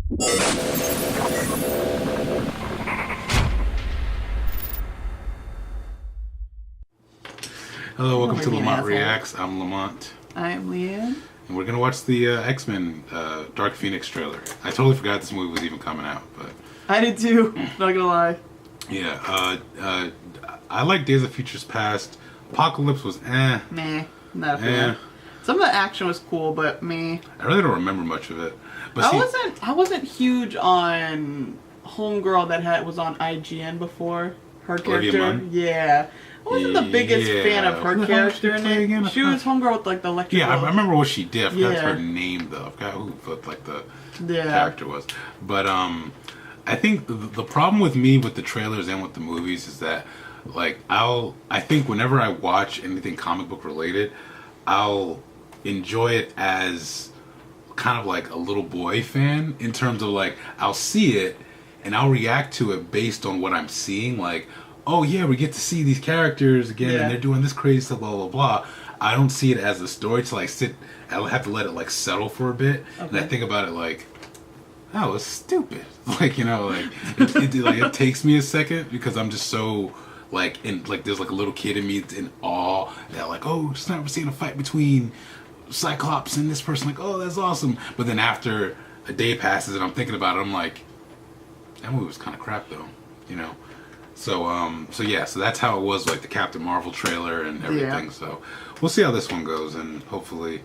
Hello, welcome to Lamont Reacts. I'm Lamont. I am Leanne. And we're going to watch the X-Men Dark Phoenix trailer. I totally forgot this movie was even coming out, but... I did too, not gonna lie. Yeah, I like Days of Futures Past. Apocalypse was Meh, not a fan. Some of the action was cool, but meh. I really don't remember much of it. But I wasn't huge on Homegirl that was on IGN before. Her character. Yeah. I wasn't the biggest fan of her character in it. She was Homegirl with like the electric. Yeah, I remember what she did. I forgot her name though. I forgot who like the character was. But I think the problem with me with the trailers and with the movies is that like I think whenever I watch anything comic book related, I'll enjoy it as kind of like a little boy fan in terms of like I'll see it and I'll react to it based on what I'm seeing, like, oh yeah, we get to see these characters again and they're doing this crazy stuff, blah blah blah. I don't see it as a story to like I'll have to let it like settle for a bit and I think about it like, oh, it's stupid. Like, you know, like it takes me a second because I'm just so like there's like a little kid in me in awe that like, oh, just never seen a fight between Cyclops and this person, like, oh, that's awesome. But then after a day passes and I'm thinking about it, I'm like, that movie was kind of crap though, you know. So yeah, so that's how it was like the Captain Marvel trailer and everything. So we'll see how this one goes, and hopefully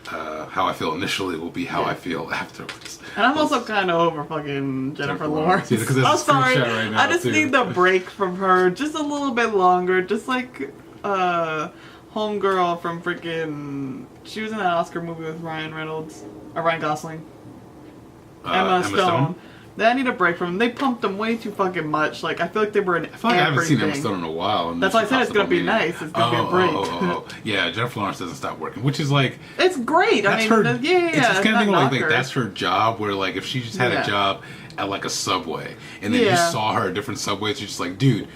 how I feel initially will be how I feel afterwards. And I'm also kind of over fucking Jennifer Lawrence. Yeah, I'm sorry, right now, I just need the break from her just a little bit longer, just like Homegirl from freaking. She was in that Oscar movie with Ryan Gosling, Emma Stone. I need a break from them. They pumped them way too fucking much. Like, I feel like they were in everything. I haven't seen Emma Stone in a while. That's why I said it's going to be nice. It's going to be a break. Yeah, Jennifer Lawrence doesn't stop working, which is like... It's great. That's her... It's just kind of thing like that's her job, where like if she just had a job at like a Subway, and then you saw her at different Subways, you're just like, dude,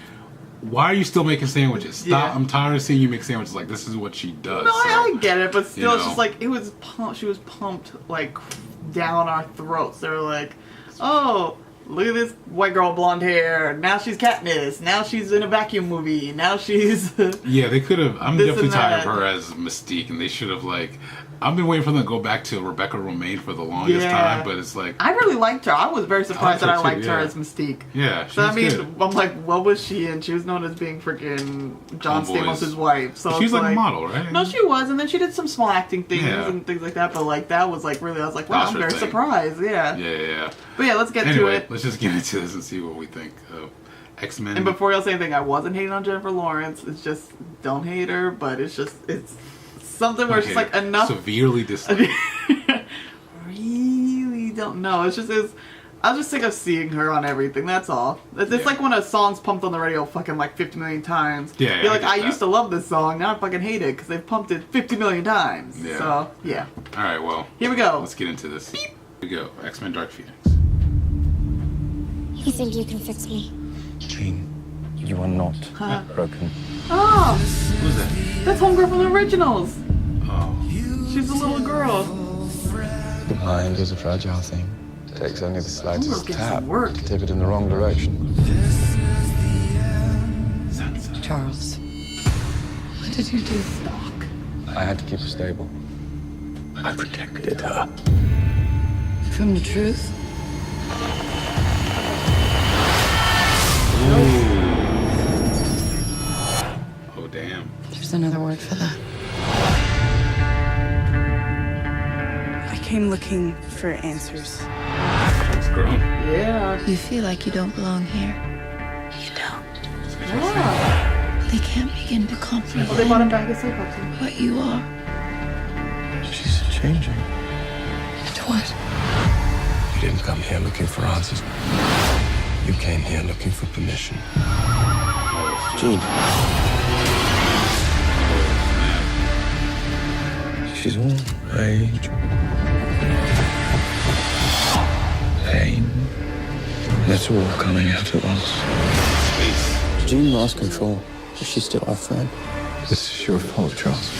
why are you still making sandwiches? Stop. I'm tired of seeing you make sandwiches. Like, this is what she does. No, I get it, but still, it's just like, it was pumped. She was pumped, like, down our throats. They were like, oh, look at this white girl, blonde hair. Now she's Katniss. Now she's in a vacuum movie. Now she's... Yeah, they could have... I'm definitely tired of her as Mystique, and they should have, like... I've been waiting for them to go back to Rebecca Romijn for the longest time, but it's like... I really liked her. I was very surprised that I liked her as Mystique. Yeah, so I mean, good. I'm like, what was she in? She was known as being freaking John Stamos' wife. So she was like a model, right? No, she was, and then she did some small acting things and things like that, but like, that was like, really, I was like, wow, I'm very surprised, Yeah. But yeah, let's get to it. Let's just get into this and see what we think of X-Men. And before y'all say anything, I wasn't hating on Jennifer Lawrence. It's just, don't hate her, but it's just, it's something where it's just like enough. Severely dislike. Really don't know. It's just, I was just sick of seeing her on everything. That's all. It's like when a song's pumped on the radio fucking like 50 million times. Yeah. You're like, I used to love this song. Now I fucking hate it because they've pumped it 50 million times. Yeah. So yeah. All right. Well. Here we go. Let's get into this. Beep. Here we go. X-Men Dark Phoenix. You think you can fix me? Jean, you are not broken. Oh. Who's that? That's Homegirl from the originals. Oh. She's a little girl. The mind is a fragile thing. It takes only the slightest tap to tip it in the wrong direction. Charles, what did you do? Doc. I had to keep her stable. I protected her. From the truth? Oh, damn. There's another word for that. I came looking for answers. It's grown. Yeah. You feel like you don't belong here. You don't. Yeah. They can't begin to comprehend Well, they brought him back as Cyclops. what you are. She's changing. And what? You didn't come here looking for answers. You came here looking for permission. Jean. She's all rage, pain. And it's all coming out at once. Jean lost control, but she's still our friend. This is your fault, Charles.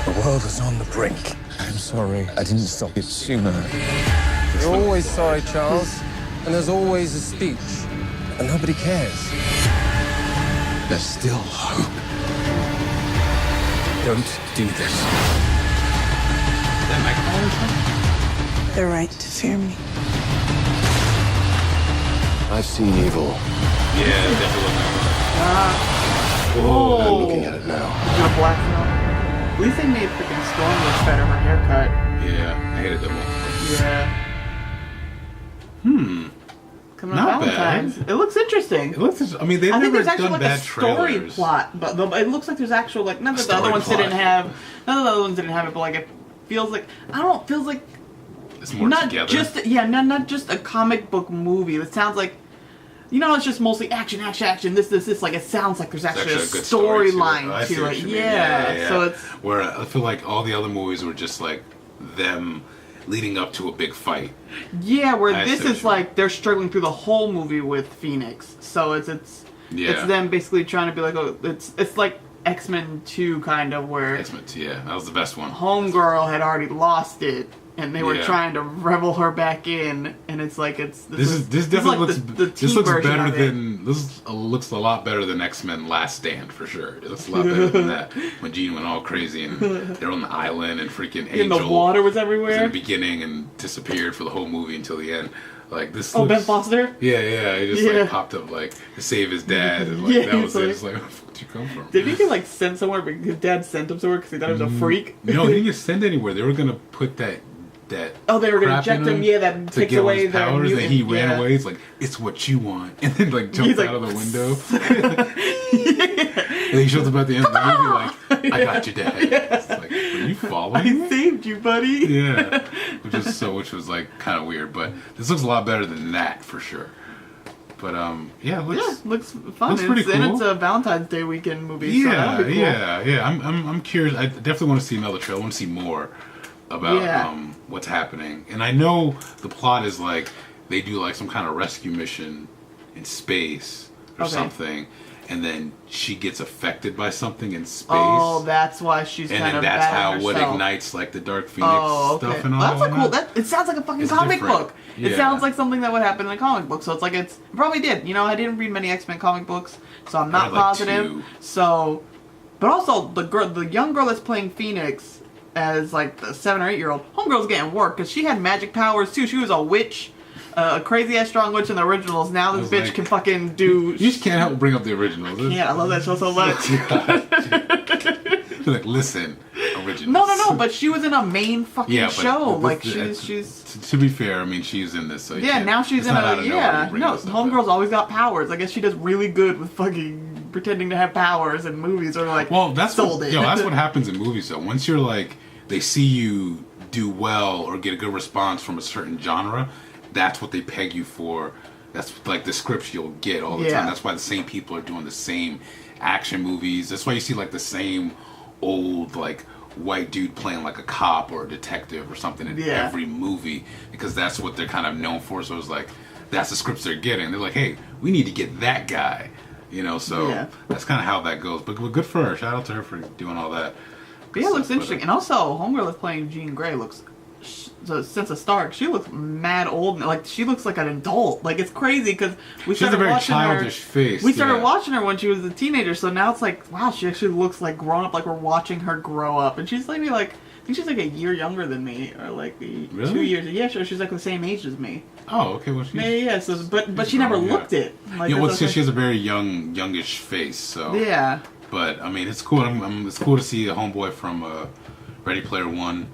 The world was on the brink. I'm sorry I didn't stop it sooner. You're always sorry, Charles, and there's always a speech, and nobody cares. There's still hope. Don't do this. They're right to fear me. I've seen evil. Yeah, definitely. Oh. I'm looking at it now. The black film. At least they made freaking Storm look better. Her haircut. Yeah, I hated that one. Yeah. Coming Not up Valentine's. bad. It looks interesting. It looks. I mean, they've I think never there's actually done like bad a story trailers. plot, but it looks like there's actual like none of the other story ones plot. didn't have. None of the other ones didn't have it, but like it feels like I don't know. It feels like It's more not together. just not just a comic book movie. It sounds like. You know, it's just mostly action. This. Like, it sounds like there's actually a good story storyline I see to what it. you mean. Yeah. So it's. Where I feel like all the other movies were just like them leading up to a big fight. Yeah, where I this see what is you mean. like they're struggling through the whole movie with Phoenix. So it's them basically trying to be like, oh, it's like X-Men 2 kind of where X-Men, yeah, that was the best one. Homegirl had already lost it. And they were Yeah. trying to revel her back in, and it's like this This like looks the this teen looks version better of it. than looks a lot better than X-Men Last Stand for sure. It looks a lot better than that when Jean went all crazy and they're on the island and freaking And Angel the water was was in everywhere. the beginning and disappeared for the whole movie until the end. Like this. Oh, looks, Ben Foster. Yeah, he just Yeah. like popped up like to save his dad. And, like, Yeah, that was he's it. It's like, where the fuck did you come from? Did he get like sent somewhere? But his dad sent him somewhere because he thought he was a freak. No, he didn't get sent anywhere. They were gonna put that. Oh, they were gonna crap in inject him. Yeah, that to takes get away his their powers, and he ran yeah. away. He's like, "It's what you want," and then like jumps He's like, out of the window. And he shows up at the end of the movie like, "I got you, Dad." It's like, "Are you following I me?" saved you, buddy. Yeah, which was like kind of weird, but this looks a lot better than that for sure. But yeah, it looks fun. Looks pretty And cool. it's a Valentine's Day weekend movie. Yeah, so that'll be cool. yeah. I'm curious. I definitely want to see another trailer. I want to see more about what's happening. And I know the plot is like they do like some kind of rescue mission in space or something, and then she gets affected by something in space. Oh, that's why she's and kind then of that's bad how at what herself. ignites like the Dark Phoenix stuff and all That's like that. cool. It sounds like a fucking It's comic different. book. It Yeah. sounds like something that would happen in a comic book. So it's like it probably did. You know, I didn't read many X-Men comic books, so I'm not read, like, positive. 2. So, but also the young girl that's playing Phoenix as like the 7 or 8 year old homegirl's getting work because she had magic powers too. She was a witch. A crazy ass strong witch in the originals. Now this was bitch like- can fucking do. You just can't help but bring up the originals. Yeah, I love that show so much. Like, listen, originals. No, but she was in a main fucking Yeah, but show. this- Like this- she's. To be fair, I mean she's in this. So you Yeah, can't- now she's it's in not out a of nowhere you bring no. this up, Homegirl's always got powers. I guess she does really good with fucking pretending to have powers in movies or like. Well, that's sold what, it. that's what happens in movies though. Once you're like, they see you do well or get a good response from a certain genre, that's what they peg you for. That's like the scripts you'll get all the Yeah. time. That's why the same people are doing the same action movies. That's why you see like the same old like white dude playing like a cop or a detective or something in Yeah. every movie because that's what they're kind of known for. So it's like that's the scripts they're getting. They're like, hey, we need to get that guy, you know. So Yeah. that's kind of how that goes. But good for her. Shout out to her for doing all that. But yeah, it looks But, interesting. And also, homegirl that's playing Jean Grey looks. So Sansa Stark, she looks mad old. Like she looks like an adult. Like it's crazy because we She has started a very watching childish her. face. We started yeah. watching her when she was a teenager, so now it's like, wow, she actually looks like grown up. Like we're watching her grow up, and she's maybe like, I think she's like a year younger than me, or like 2 years. Yeah, sure, she's like the same age as me. Oh, okay. Well, she's, Yeah. So, but she never looked it. Like, yeah, well, that's she what has a very youngish face. So yeah. But I mean, it's cool. It's cool to see a homeboy from Ready Player One.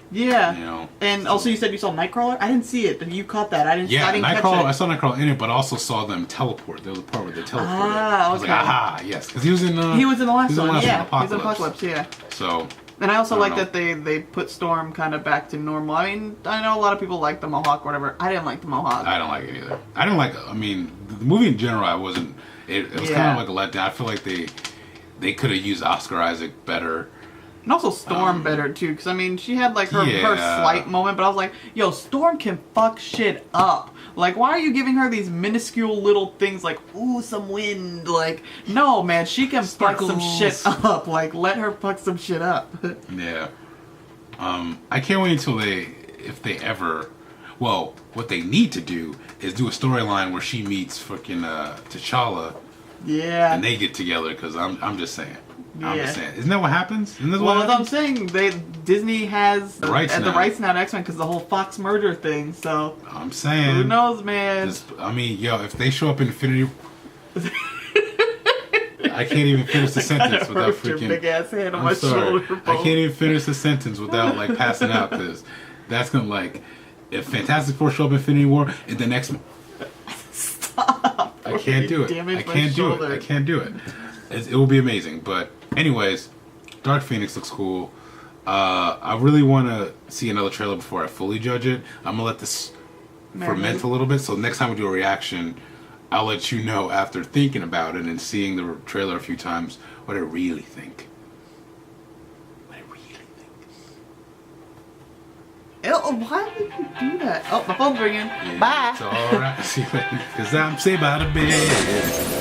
Yeah. You know. And also, you said you saw Nightcrawler. I didn't see it, but you caught that. I didn't catch Nightcrawler. I it. saw Nightcrawler in it, but I also saw them teleport. There was a part where they teleported. Ah, I was like, okay. aha, yes, because he was in. He was in the last one. Yeah, Apocalypse. he was in Apocalypse. Yeah. So. And I also I like don't that they put Storm kind of back to normal. I mean, I know a lot of people like the Mohawk, or whatever. I didn't like the Mohawk. I don't like it either. I didn't like. I mean, the movie in general, I wasn't. It was kind of like a letdown. I feel like they could have used Oscar Isaac better. And also Storm better too, because I mean she had like her Yeah. slight moment, but I was like, yo, Storm can fuck shit up. Like, why are you giving her these minuscule little things like, ooh, some wind? Like, no, man, she can fuck some shit up. Like, let her fuck some shit up. Yeah. I can't wait until if they ever. Well, what they need to do is do a storyline where she meets fucking T'Challa. Yeah. And they get together, because I'm just saying. Yeah. I'm just saying. Isn't that what happens? Isn't that Well, what as I'm saying, Disney has the rights now to X-Men because the whole Fox merger thing. So I'm saying, who knows, man? I mean, yo, if they show up in Infinity, I can't even finish the sentence without freaking. Your big ass hand on I'm my sorry. shoulder. I can't even finish the sentence without like passing out, because that's gonna like if Fantastic Four show up in Infinity War and the next. Stop. I can't do it. I can't do it. I can't do it. It will be amazing. But anyways, Dark Phoenix looks cool. I really want to see another trailer before I fully judge it. I'm gonna let this ferment a little bit. So next time we do a reaction, I'll let you know after thinking about it and seeing the trailer a few times what I really think. What I really think. Why would you do that? Oh, my phone's ringing. Yeah, Bye. It's all right. See you later. 'Cause I'm saved by the bed.